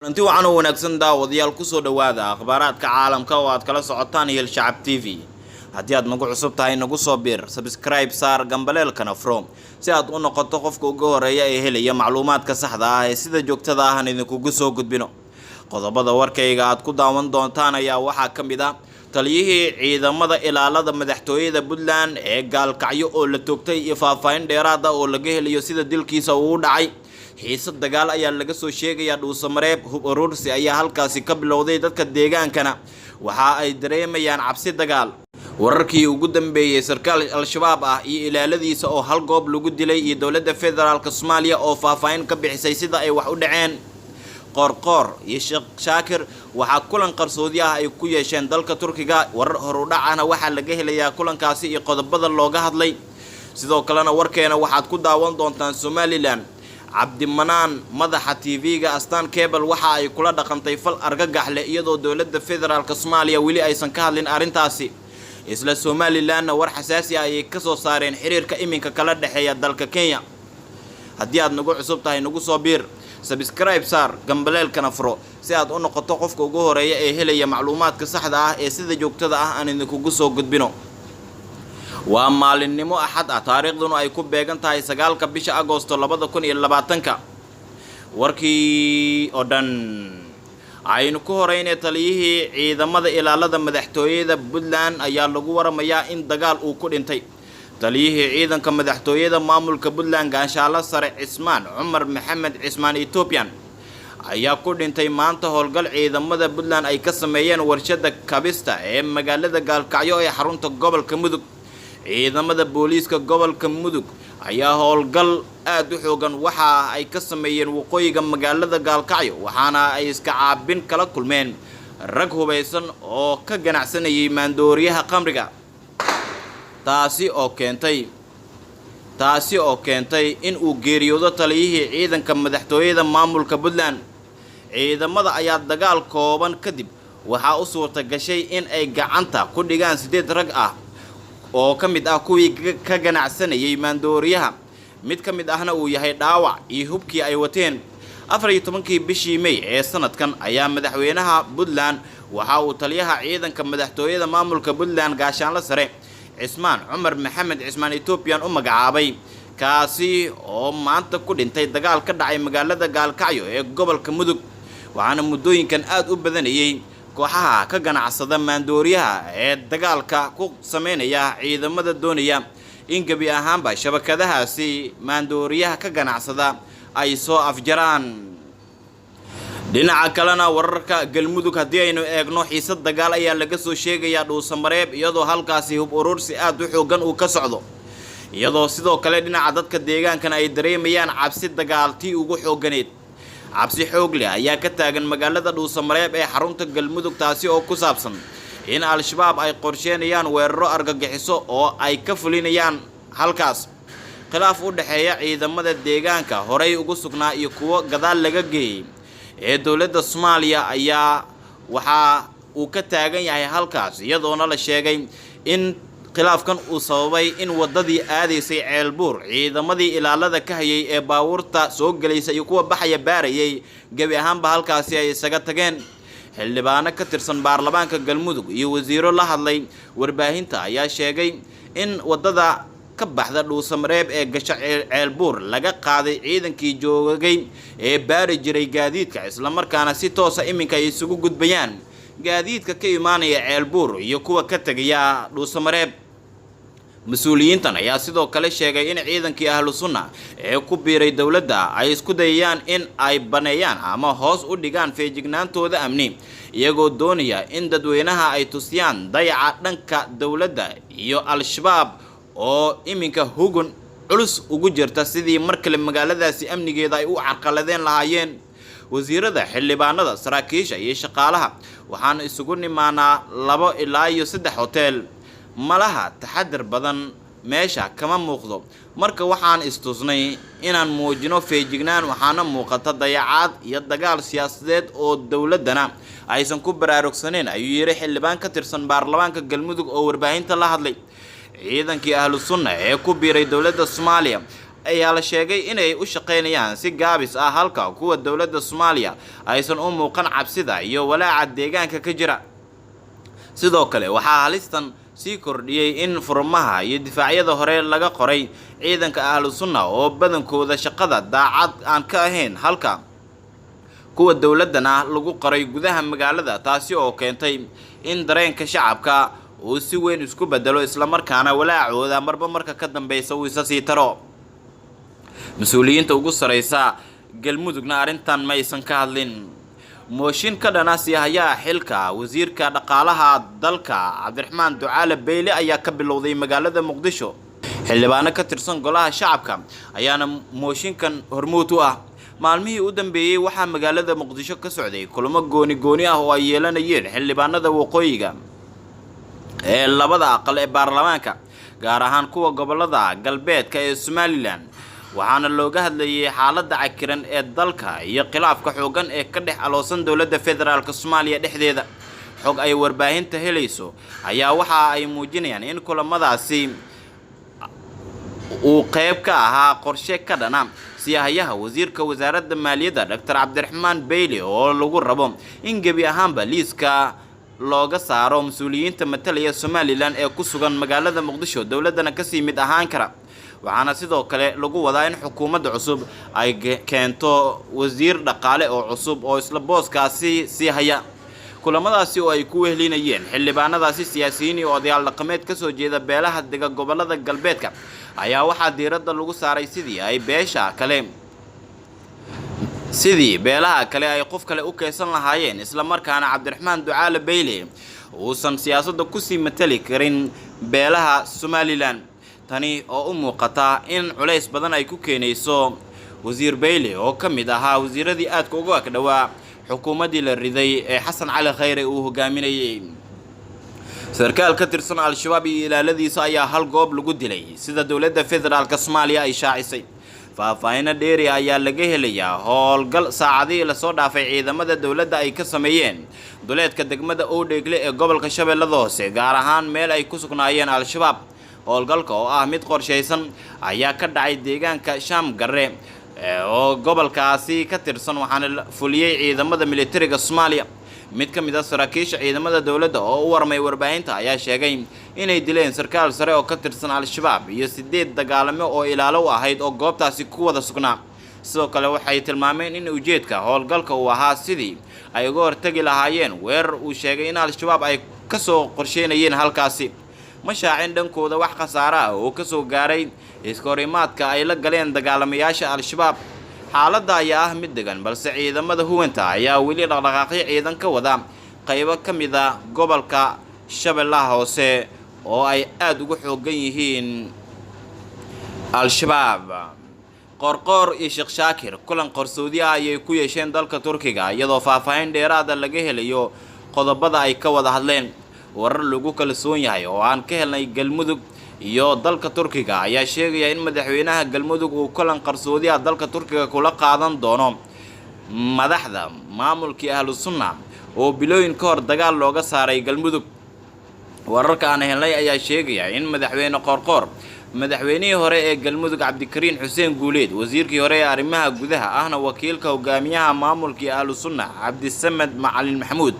kulanti waxaan u wanaagsan daawadayaal ku soo dhawaada akhbaaraadka caalamka oo aad kala socotaan iyo shacab TV haddii aad nagu cusub tahay nagu soo bir subscribe saar gambaleelkana from si aad u noqoto qofka ugu horeeya ee helaya macluumaadka saxda ah ee sida joogtada ah idinkugu soo gudbino qodobada warkayga aad ku daawan doontaan ayaa waxaa ka mid ah taliyihii ciidamada ilaalada madaxtooyada Puntland ee gaalkacyo oo la toogtay iyo faahfaahin dheeraad ah oo laga helayo sida dilkiisa uu dhacay xiisad dagaal ayaa laga soo sheegaya dhuusamareeb hub urursi ayaa halkaasi ka bilowday dadka deegaankana waxa ay dareemayaan cabsi dagaal wararkii ugu dambeeyay sarkaal al-shabaab ah iyo ilaaladiisa oo hal goob lagu dilay iyo dawladda federaalka Soomaaliya oo faahfaahin ka bixisay sida ay wax u dhaceen qorqor iyo shaakir waxa kulan qarsoodi ah ay ku yeesheen dalka Turkiga warar horudhacana waxa laga helayaa kulankaasi iyo qodobada looga hadlay sidoo kalena warkeena waxaad ku daawan doontaan Somaliland Cabdimanaan madaxa TV-ga Astaan Cable waxa ay kula dhaqantay fal argagax leh iyadoo dawladda federaalka Soomaaliya wali aysan ka hadlin arintaasi isla Somaliland war xasaasi ah ay ka soo saareen xiriirka iminka kala dhaxeeya dalka Kenya haddii aad nagu cusub tahay nagu soo bir subscribe saar gambaleelkana furo si aad u noqoto qofka ugu horeeya ee helaya macluumaadka saxda ah ee sida joogtada ah aan idinkugu soo gudbino waa maalinimo axad ah taariikhduna ay ku beegan tahay 9 bisha Agoosto 2020 warkii oo dhan aynu ku horeynay taliyihii ciidamada ilaalada madaxtooyada Puntland ayaa lagu waramayaa in dagaal uu ku dhintay taliyihii ciidanka madaxtooyada maamulka Puntland Gaashaale Sare Cismaan Cumar Maxamed Cismaan Ethiopian ayaa ku dhintay maanta howlgal ciidamada Puntland ay ka sameeyeen warshada kabista ee magaalada Gaalkacyo ee xarunta gobolka Mudug ciidamada booliiska gobolka Mudug ayaa howlgal aad u xoogan waxa ay ka sameeyeen waqooyiga magaalada Gaalkacyo waxaana ay iska caabin kala kulmeen rag hubeysan oo ka ganacsanayay maandooriyaha qamriga taasi oo keentay in uu geeriyoodo taliyihii ciidanka madaxtooyada maamulka Puntland ciidamada ayaa dagaal kooban kadib waxa u suurta gashay in ay gacanta ku dhigaan 8 rag ah oo ka mid ah kuwii ka ganacsanayay maandooriyaha mid ka mid ahna uu yahay dhaawac iyo hubkii ay wateen 14kii bishii May ee sanadkan ayaa madaxweynaha Puntland waxa uu taliyaha ciidanka madaxtooyada maamulka Puntland Gaashaale Sare Cismaan Cumar Maxamed Cismaan Ethiopian u magacaabay kaasi oo maanta ku dhintay dagaal ka dhacay magaalada Gaalkacyo ee gobolka Mudug waxaana muddooyinkan aad u badanayay kooxaha ka ganacsada maandooriyaha ee dagaalka ku sameynaya ciidamada doonaya in gabi ahaanba shabakadahaasi maandooriyaha ka ganacsada ay soo afjaraan dhinaca kalena wararka galmudug haddii aynu eegno xiisad dagaal ayaa laga soo sheegaya dhuusamareeb iyadoo halkaasi hub urursi aad u xoogan uu ka socdo iyadoo sidoo kale dhinaca dadka deegaankan ay dareemayaan cabsi dagaaltii ugu xooganeed cabsi xoog leh ayaa ka taagan magaalada dhuusamareeb ee xarunta galmudug taasi oo ku saabsan in al-shabaab ay qorsheenayaan weeraro argagixiso oo ay ka fulinayaan halkaas khilaaf u dhaxeeya ciidamada deegaanka horay ugu sugnaa iyo kuwa gadaal laga geeyay ee dawladda Soomaaliya ayaa waxa uu ka taagan yahay halkaas iyadoona la sheegay in khilaafkan uu sababay in wadadii aadaysay ceelbuur ciidamadii ilaalada ka hayay ee baawurta soo galeysay iyo kuwa baxaya baarayay gabi ahaanba halkaasi ay isaga tageen xildhibaano ka tirsan baarlamaanka galmudug iyo wasiiro la hadlay warbaahinta ayaa sheegay in wadada ka baxda dhuusamareeb ee gasha ceelbuur laga qaaday ciidankii joogay ee baari jiray gaadiidka isla markaana si toos ah iminka ay isugu gudbayaan gaadiidka ka imaanaya ceelbuur iyo kuwa ka tagaya dhuusamareeb mas'uuliyiintan ayaa sidoo kale sheegay in ciidankii ahlu sunna ee ku biiray dawladda ay isku dayayaan in ay baneeyaan ama hoos u dhigaan feejignaantooda amni iyagoo doonaya in dadweynaha ay tusiyaan dayaca dhanka dawladda iyo al-shabaab oo iminka hugun culus ugu jirta sidii markale magaaladaasi amnigeeda ay u carqaladeen lahaayeen wasiirada xildhibaanada saraakiisha iyo shaqaalaha waxaan isugu nimaanaa 2 ilaa 3 hotel malaha taxadar badan meesha kama muuqdo marka waxaan istusnay inaan muujino feejignaan waxaana muuqata dayacaad iyo dagaal siyaasadeed oo dawladana aysan ku baraarugsaneen ayuu yiri xildhibaan ka tirsan baarlamaanka galmudug oo warbaahinta la hadlay ciidankii ahlu sunna ee ku biiray dawladda Soomaaliya ayaa la sheegay inay u shaqeynayaan si gaabis ah halka kuwa dowladda Soomaaliya aysan u muuqan cabsida iyo walaaca deegaanka ka jira sidoo kale waxaa halistan sii kordhiyay in furmaha iyo difaacyada hore laga qoray ciidanka ahlu sunna oo badankooda shaqada daacad aan ka ahayn halka kuwa dowladana lagu qoray gudaha magaalada taasi oo keentay in dareenka shacabka uu si weyn isku bedelo isla markaana walaacooda marba marka ka dambeeysa uu isa sii taro mas'uuliyiinta ugu sareysa galmudugna arintan ma aysan ka hadlin mooshin ka dhanaasi ayaa xilka wasiirka dhaqaalaha dalka Cabdiraxmaan Ducaale Beyle ayaa ka bilowday magaalada Muqdisho xildhibaano ka tirsan golaha shacabka ayaana mooshinkan hormuud u ah maalmihii u dambeeyay waxaa magaalada Muqdisho ka socday kulamo gooni ah oo ay yeelanayeen xildhibaanada waqooyiga ee labada aqal ee baarlamaanka gaar ahaan kuwa gobolada galbeedka ee Somaliland waxaana looga hadlayay xaaladda cakiran ee dalka iyo khilaafka xoogan ee ka dhex aloosan dowladda federaalka Soomaaliya dhexdeeda xog ay warbaahinta helayso ayaa waxa ay muujinayaan in kulamadaasi uu qayb ka ahaa qorshe ka dhana siyahayaha wasiirka wasaaradda maaliyadda Dr. Cabdiraxmaan Beyle oo lagu rabo in gebi ahaanba liiska looga saaro mas'uuliyiinta matalaya Somaliland ee ku sugan magaalada Muqdisho dowladana ka sii mid ahaan kara waxaana sidoo kale lagu wadaa in xukuumadda cusub ay keento wasiir dhaqaale oo cusub oo isla booskaasi sii haya kulamadaasi oo ay ku wehlinayeen xildhibaanadaasi siyaasiyiin iyo odayaal dhaqameed ka soo jeeda beelaha dega gobolada galbeedka ayaa waxaa diiradda lagu saaray sidii beelaha kale ay qof kale u keysan lahaayeen isla markaana Cabdiraxmaan Ducaale Beyle uusan siyaasadda ku sii matali karin beelaha Somaliland tani oo u muuqata in culays badan ay ku keenayso wasiir Beyle oo ka mid ahaa wasiiradii aadka ugu agdhawaa xukuumadii la riday ee Xasan Cali Khayre uu hogaaminayay sarkaal ka tirsan al-shabaab iyo ilaaladiisa ayaa hal goob lagu dilay sida dowladda federaalka Soomaaliya ay shaacisay faahfaahin dheeri ayaa laga helayaa howlgal saacadii la soo dhaafay ciidamada dowladda ay ka sameeyeen duleedka degmada Oodheegle ee gobolka Shabeellada Hoose gaar ahaan meel ay ku sugnaayeen al-shabaab howlgalka oo ah mid qorsheysan ayaa ka dhacay deegaanka Shaam Garre oo gobolkaasi ka tirsan waxaana fuliyay ciidamada militariga Soomaaliya mid ka mid ah saraakiisha ciidamada dowladda oo u warmay warbaahinta ayaa sheegay inay dileen sarkaal sare oo ka tirsan al-shabaab iyo 8 dagaalamo oo ilaalo u ahayd oo goobtaasi ku wada sugnaa sidoo kale waxay tilmaameen in ujeedka howlgalka uu ahaa sidii ay uga hortagi lahaayeen weerar uu sheegay in al-shabaab ay ka soo qorsheynayeen halkaasi ma shaacin dhankooda wax khasaare ah oo ka soo gaaray iskahorimaadka ay la galeen dagaalamayaasha al-shabaab xaaladda ayaa ah mid degan balse ciidamada huwanta ayaa weli dhaqdhaqaaqyo ciidan ka wada qaybo ka mid ah gobolka Shabeellaha Hoose oo ay aad ugu xoogan yihiin al-shabaab qorqor iyo Sheekh Shaakir kulan qarsoodi ah ayay ku yeesheen dalka Turkiga iyadoo faahfaahin dheeraad ah laga helayo qodobada ay ka wada hadleen warar lagu kalsoon yahay oo aan ka helnay Galmudug iyo dalka Turkiga ayaa sheegaya in madaxweynaha Galmudug uu kulan qarsoodi ah dalka Turkiga kula qaadan doono madaxda maamulkii ahlu sunna oo bilooyin ka hor dagaal looga saaray Galmudug wararka aan helnay ayaa sheegaya in madaxweyne qorqor madaxweynihii hore ee Galmudug Cabdikariin Xuseen Guuleed wasiirkii hore ee arrimaha gudaha ahna wakiilka hogaamiyaha maamulkii ahlu sunna Cabdisamed Macalin Maxamuud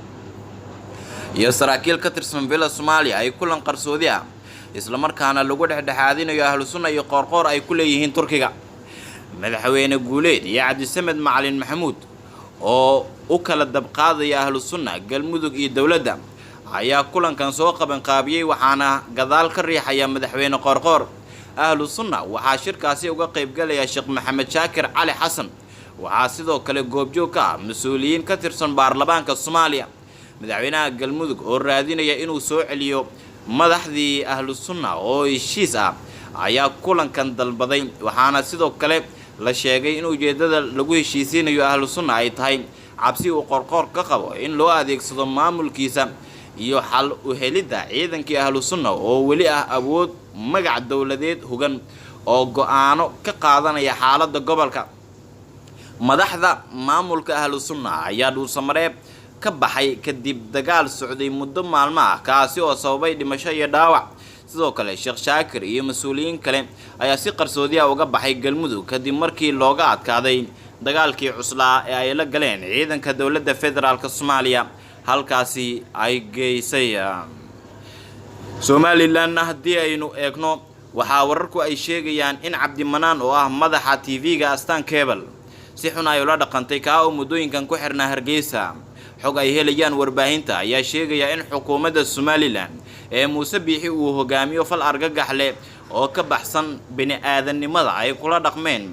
iyo saraakiil ka tirsan beelaha Soomaaliya ay kulan qarsoodi ah isla markaana lagu dhexdhexaadinayo ahlu sunna iyo qorqor ay ku leeyihiin Turkiga madaxweyne Guuleed iyo Cabdisamed Macalin Maxamuud oo u kala dabqaadaya ahlu sunna Galmudug iyo dawladda ayaa kulankan soo qaban qaabiyay waxaana gadaal ka riixaya madaxweyne qorqor ahlu sunna waxaa shirkaasi uga qayb galaya Sheekh Maxamed Shaakir Cali Xasan waxaa sidoo kale goobjoog ka mas'uuliyiin ka tirsan baarlamaanka Soomaaliya madaxweynaha Galmudug oo raadinaya inuu soo celiyo madaxdii ahlu sunna oo heshiis ah ayaa kulankan dalbaday waxaana sidoo kale la sheegay in ujeedada lagu heshiisinayo ahlu sunna ay tahay cabsi uu qorqor ka qabo in loo adeegsado maamulkiisa iyo xal u helida ciidankii ahlu sunna oo weli ah awood magac dawladeed hugan oo go'aano ka qaadanaya xaaladda gobolka madaxda maamulka ahlu sunna ayaa dhuusamareeb ka baxay kadib dagaal socday muddo maalmo ah kaasi oo sababay dhimasho iyo dhaawac sidoo kale Sheekh Shaakir iyo mas'uuliyiin kale ayaa si qarsoodi ah uga baxay Galmudug kadib markii looga adkaaday dagaalkii cuslaa ee ay la galeen ciidanka dowladda federaalka Soomaaliya halkaasi ay geysay Somaliland haddii aynu eegno waxaa wararku ay sheegayaan in Cabdi Manaan oo ah madaxa TV-ga Astaan Cable si xun ay ula dhaqantay ka oo muddooyinkan ku xirnaa Hargeysa xog ay helayaan warbaahinta ayaa sheegaya in xukuumadda Somaliland ee Muuse Biixi uu hogaamiyo fal argagax leh oo ka baxsan bini'aadanimada ay kula dhaqmeen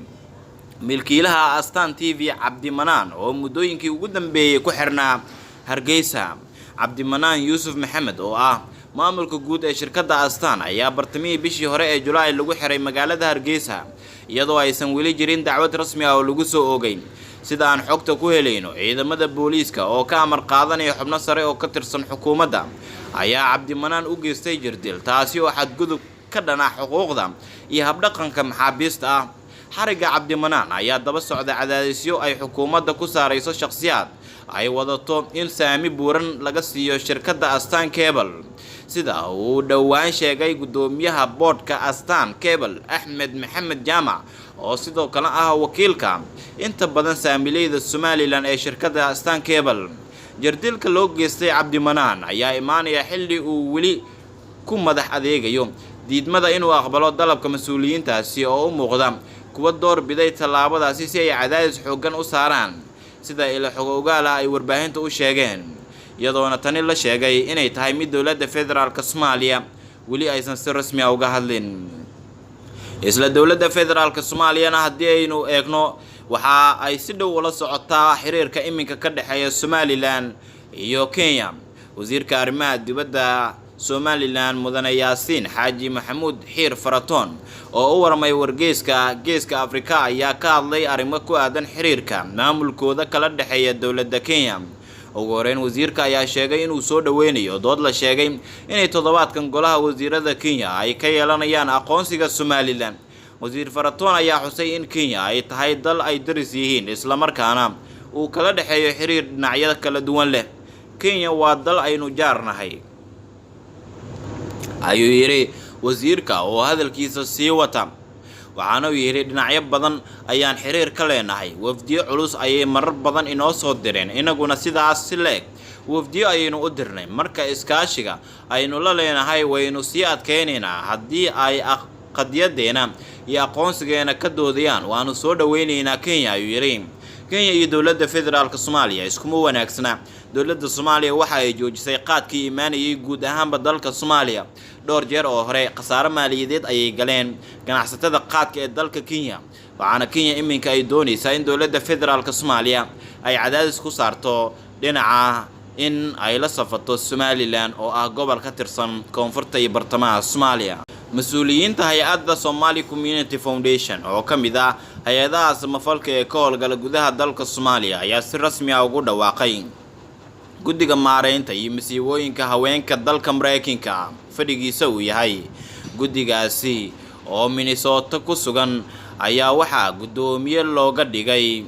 milkiilaha Astaan TV Cabdi Manaan oo muddooyinkii ugu dambeeyay ku xirnaa Hargeysa. Cabdi Manaan Yuusuf Maxamed oo ah maamulka guud ee shirkadda Astaan ayaa bartamihii bishii hore ee Julaay lagu xiray magaalada Hargeysa iyadoo aysan weli jirin dacwad rasmi ah oo lagu soo oogay sida aan xogta ku helayno ciidamada booliiska oo ka amar qaadanaya xubno sare oo ka tirsan xukuumadda ayaa Cabdi Manaan u geystay jirdil taasi oo xadgudub ka dhana xuquuqda iyo habdhaqanka maxaabiista ah. xariga Cabdi Manaan ayaa daba socda cadaadisyo ay xukuumadda ku saarayso shakhsiyaad ay wadato in saami buuran laga siiyo shirkadda Astaan Cable sida uu dhawaan sheegay gudoomiyaha boardka Astaan Cable Axmed Maxamed Jaamac oo sidoo kale ah wakiilka inta badan saamileyda Somaliland ee shirkadda Astaan Cable. jirdilka loo geystay Cabdi Manaan ayaa imaanaya xilli uu weli ku madax adeegayo diidmada inuu aqbalo dalabka mas'uuliyiintaasi oo u muuqda kuwa door biday tallaabadaasi si ay cadaadis xooggan u saaraan sida ila xog ogaal ay warbaahinta u sheegeen iyadoona tani la sheegay inay tahay mid dowladda federaalka Soomaaliya weli aysan si rasmi ah uga hadlin. isla dowladda federaalka Soomaaliyana haddii aynu eegno waxa ay si dhow ula socotaa xiriirka iminka ka dhaxeeya Somaliland iyo Kenya. wasiirka arrimaha dibadda Somaliland Mudane Yaasiin Xaaji Maxamuud Xiir Faratoon oo u warmay wargeyska Geeska Afrika ayaa ka hadlay arrimo ku aadan xiriirka maamulkooda kala dhaxeeya dowladda Kenya. ugu horeyn wasiirka ayaa sheegay inuu soo dhaweynayo dood la sheegay inay toddobaadkan golaha wasiirada Kenya ay ka yeelanayaan aqoonsiga Somaliland. wasiir Faratoon ayaa xusay in Kenya ay tahay dal ay daris yihiin isla markaana uu kala dhaxeeyo xiriir dhinacyada kala duwan leh. Kenya waa dal aynu jaarnahay ayuu yiri wasiirka oo hadalkiisa sii wata waxaana uu yiri dhinacyo badan ayaan xiriir ka leenahay wafdiyo culus ayay marar badan inoo soo direen inaguna sidaas si leeg wafdiyo ayaynu u dirnay marka iskaashiga aynu la leenahay waynu sii adkeynaynaa haddii ay qadiyadeena iyo aqoonsigeena ka doodayaan waanu soo dhaweynaynaa Kenya ayuu yiri. Kenya iyo dowladda federaalka Soomaaliya iskuma wanaagsana. dowladda Soomaaliya waxa ay joojisay qaadkii imaanayay guud ahaanba dalka Soomaaliya dhowr jeer oo hore khasaare maaliyadeed ayay galeen ganacsatada qaadka ee dalka Kenya waxaana Kenya iminka ay doonaysaa in dowladda federaalka Soomaaliya ay cadaadis ku saarto dhinaca in ay la safato Somaliland oo ah gobol ka tirsan koonfurta iyo bartamaha Soomaaliya. mas'uuliyiinta hay'adda Somali Community Foundation oo ka mid ah hay'adaha samafalka ee ka howlgala gudaha dalka Soomaaliya ayaa si rasmi ah ugu dhawaaqay guddiga maareynta iyo masiibooyinka haweenka dalka Mareykanka fadhigiisa uu yahay. guddigaasi oo Minnesota ku sugan ayaa waxaa gudoomiye looga dhigay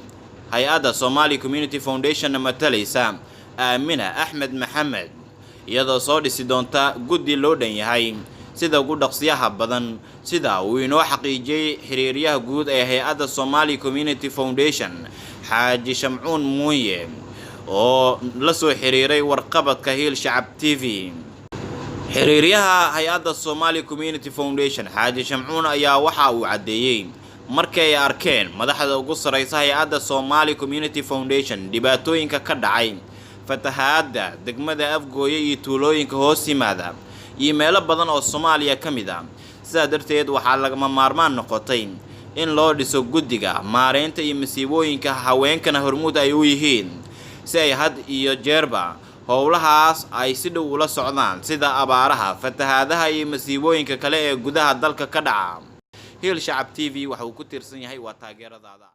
hay'adda Somali Community Foundation matalaysa Aamina Axmed Maxamed iyadoo soo dhisi doonta guddi loo dhan yahay sida ugu dhaqsiyaha badan sida uu inoo xaqiijiyay xiriiryaha guud ee hay'adda Somali Community Foundation Xaaji Shamcuun Muuye oo la soo xiriiray warqabadka Hiil Shacab TV. xiriiryaha hay'adda Somali Community Foundation Xaaji Shamcuun ayaa waxa uu cadeeyay markay arkeen madaxda ugu sareysa hay'adda Somali Community Foundation dhibaatooyinka ka dhacay fatahaadda degmada Afgooye iyo tuulooyinka hoos yimaada iyo meelo badan oo Soomaaliya ka mid ah sidaa darteed waxaa lagama maarmaan noqotay in loo dhiso guddiga maareynta iyo masiibooyinka haweenkana hormuud ay u yihiin si ay had iyo jeerba howlahaas ay si dhow ula socdaan sida abaaraha fatahaadaha iyo masiibooyinka kale ee gudaha dalka ka dhaca. Hiil Shacab TV waxa uu ku tirsan yahay waa taageeradaada.